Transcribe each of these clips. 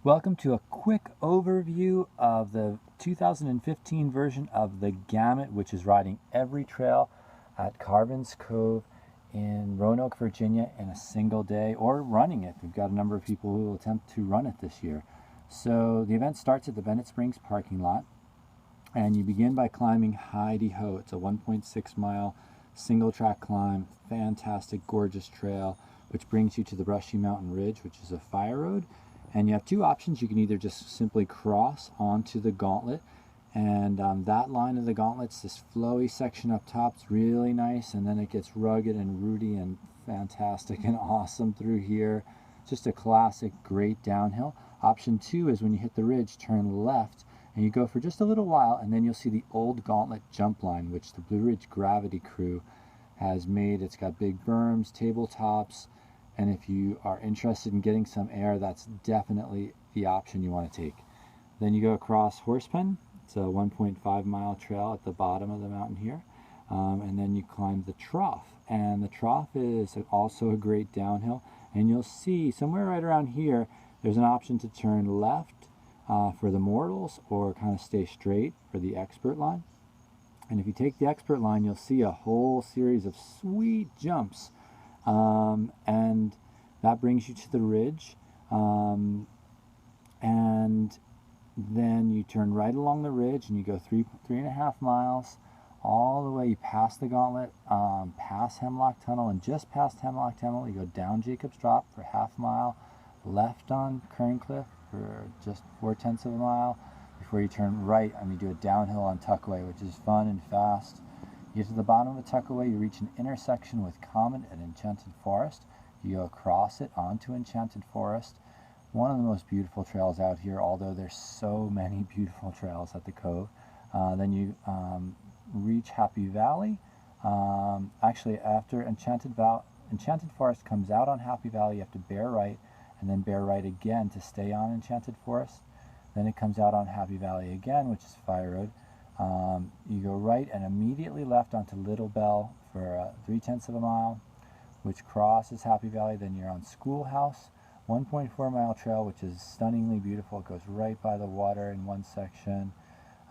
Welcome to a quick overview of the 2015 version of the Gamut, which is riding every trail at Carvin's Cove in Roanoke, Virginia in a single day, or running it. We've got a number of people who will attempt to run it this year. So the event starts at the Bennett Springs parking lot, and you begin by climbing Heidi Ho. It's a 1.6 mile single track climb, fantastic, gorgeous trail, which brings you to the Brushy Mountain Ridge, which is a fire road. And you have two options. You can either just simply cross onto the gauntlet, and that line of the gauntlet's this flowy section up top. It's really nice, and then it gets rugged and rooty and fantastic and awesome through here. Just a classic, great downhill. Option two is when you hit the ridge, turn left, and you go for just a little while, and then you'll see the old gauntlet jump line, which the Blue Ridge Gravity crew has made. It's got big berms, tabletops, and if you are interested in getting some air, that's definitely the option you want to take. Then you go across Horsepen. It's a 1.5 mile trail at the bottom of the mountain here. And then you climb the Trough. And the Trough is also a great downhill. And you'll see somewhere right around here, there's an option to turn left for the mortals, or kind of stay straight for the expert line. And if you take the expert line, you'll see a whole series of sweet jumps. And that brings you to the ridge, and then you turn right along the ridge and you go 3.5 miles all the way. You pass the gauntlet, past Hemlock Tunnel, and just past Hemlock Tunnel you go down Jacob's Drop for half a mile, left on Kerncliff for just 4/10 of a mile before you turn right and you do a downhill on Tuckaway, which is fun and fast. You get to the bottom of the Tuckaway, you reach an intersection with Common and Enchanted Forest. You go across it onto Enchanted Forest. One of the most beautiful trails out here, although there's so many beautiful trails at the Cove. Then you reach Happy Valley. Actually, after Enchanted Forest comes out on Happy Valley, you have to bear right, and then bear right again to stay on Enchanted Forest. Then it comes out on Happy Valley again, which is Fire Road. You go right and immediately left onto Little Bell for 3/10 of a mile, which crosses Happy Valley. Then you're on Schoolhouse, 1.4 mile trail, which is stunningly beautiful. It goes right by the water in one section.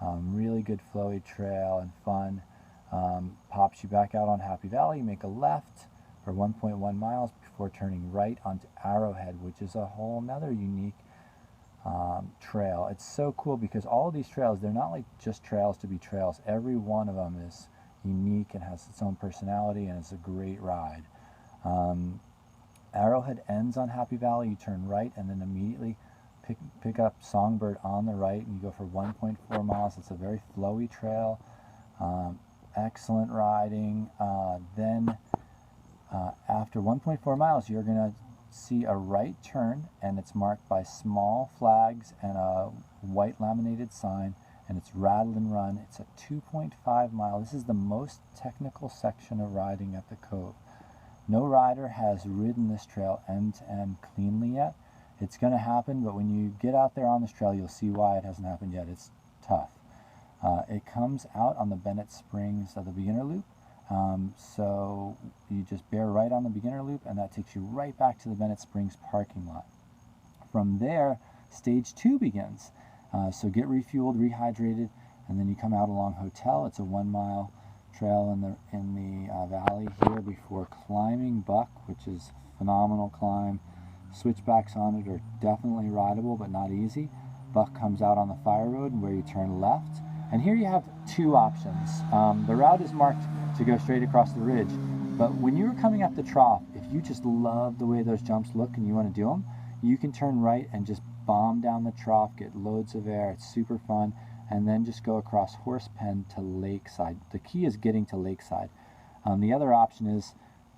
Really good flowy trail and fun. Pops you back out on Happy Valley. You make a left for 1.1 miles before turning right onto Arrowhead, which is a whole nother unique trail. It's so cool because all of these trails, they're not like just trails to be trails. Every one of them is unique and has its own personality, and it's a great ride. Arrowhead ends on Happy Valley. You turn right and then immediately pick up Songbird on the right, and you go for 1.4 miles. It's a very flowy trail. Excellent riding. Then after 1.4 miles, you're going to see a right turn, and it's marked by small flags and a white laminated sign, and it's Rattle and Run. It's a 2.5 mile. This is the most technical section of riding at the Cove. No rider has ridden this trail end to end cleanly yet. It's going to happen, but when you get out there on this trail, you'll see why it hasn't happened yet. It's tough. It comes out on the Bennett Springs of the beginner loop. So you just bear right on the beginner loop, and that takes you right back to the Bennett Springs parking lot. From there, stage 2 begins. So get refueled, rehydrated, and then you come out along Hotel. It's a 1 mile trail in the valley here before climbing Buck, which is a phenomenal climb. Switchbacks on it are definitely rideable, but not easy. Buck comes out on the Fire Road where you turn left. And here you have two options. The route is marked to go straight across the ridge, but when you're coming up the Trough, if you just love the way those jumps look and you want to do them, you can turn right and just bomb down the Trough, get loads of air. It's super fun, and then just go across Horsepen to Lakeside. The key is getting to Lakeside. The other option is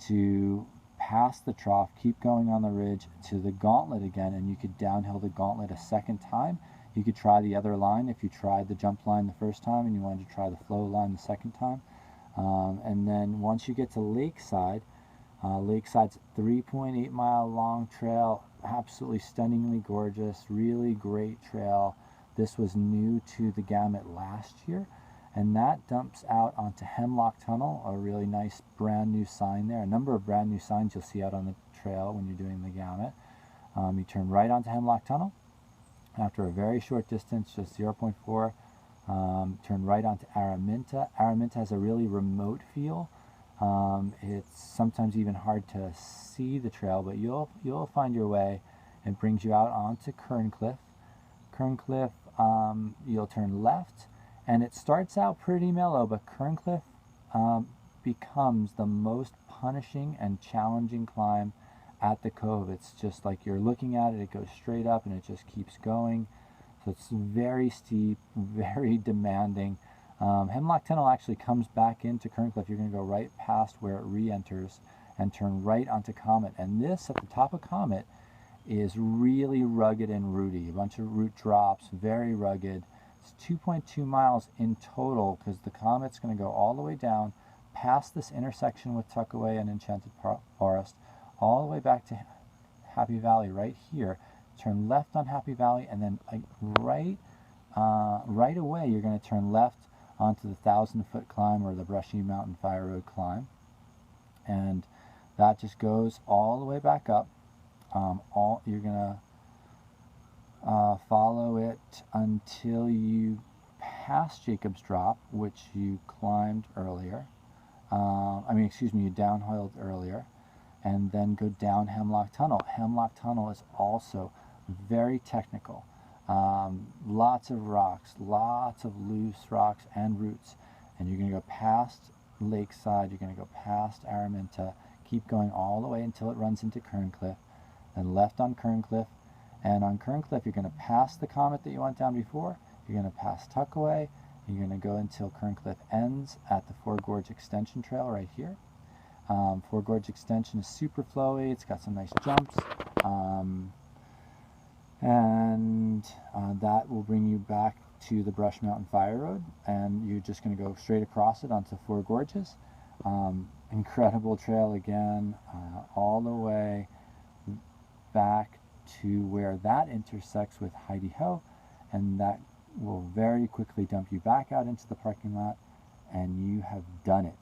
to pass the Trough, keep going on the ridge to the Gauntlet again, and you could downhill the Gauntlet a second time. You could try the other line if you tried the jump line the first time and you wanted to try the flow line the second time. And then once you get to Lakeside, Lakeside's a 3.8 mile long trail, absolutely stunningly gorgeous, really great trail. This was new to the Gamut last year, and that dumps out onto Hemlock Tunnel, a really nice brand new sign there. A number of brand new signs you'll see out on the trail when you're doing the Gamut. You turn right onto Hemlock Tunnel, After a very short distance, just 0.4, turn right onto Araminta. Araminta has a really remote feel. It's sometimes even hard to see the trail, but you'll find your way. It brings you out onto Kerncliff. Kerncliff, you'll turn left, and it starts out pretty mellow, but Kerncliff becomes the most punishing and challenging climb at the cove. It's just like you're looking at it, it goes straight up and it just keeps going. So it's very steep, very demanding. Hemlock Tunnel actually comes back into Kerncliff. You're going to go right past where it re-enters and turn right onto Comet. And this, at the top of Comet, is really rugged and rooty. A bunch of root drops, very rugged. It's 2.2 miles in total because the Comet's going to go all the way down past this intersection with Tuckaway and Enchanted Forest, all the way back to Happy Valley right here. Turn left on Happy Valley, and then right away you're going to turn left onto the 1,000-foot climb, or the Brushy Mountain Fire Road climb, and that just goes all the way back up. You're going to follow it until you pass Jacob's Drop, which you climbed earlier. You downhilled earlier, and then go down Hemlock Tunnel. Hemlock Tunnel is also very technical. Lots of rocks, lots of loose rocks and roots, and you're going to go past Lakeside, you're going to go past Araminta, keep going all the way until it runs into Kerncliff, then left on Kerncliff, and on Kerncliff you're going to pass the Comet that you went down before, you're going to pass Tuckaway, you're going to go until Kerncliff ends at the Four Gorge Extension Trail right here. Four Gorge Extension is super flowy, it's got some nice jumps, and that will bring you back to the Brush Mountain Fire Road, and you're just going to go straight across it onto Four Gorges. Incredible trail again, all the way back to where that intersects with Heidi Ho, and that will very quickly dump you back out into the parking lot, and you have done it.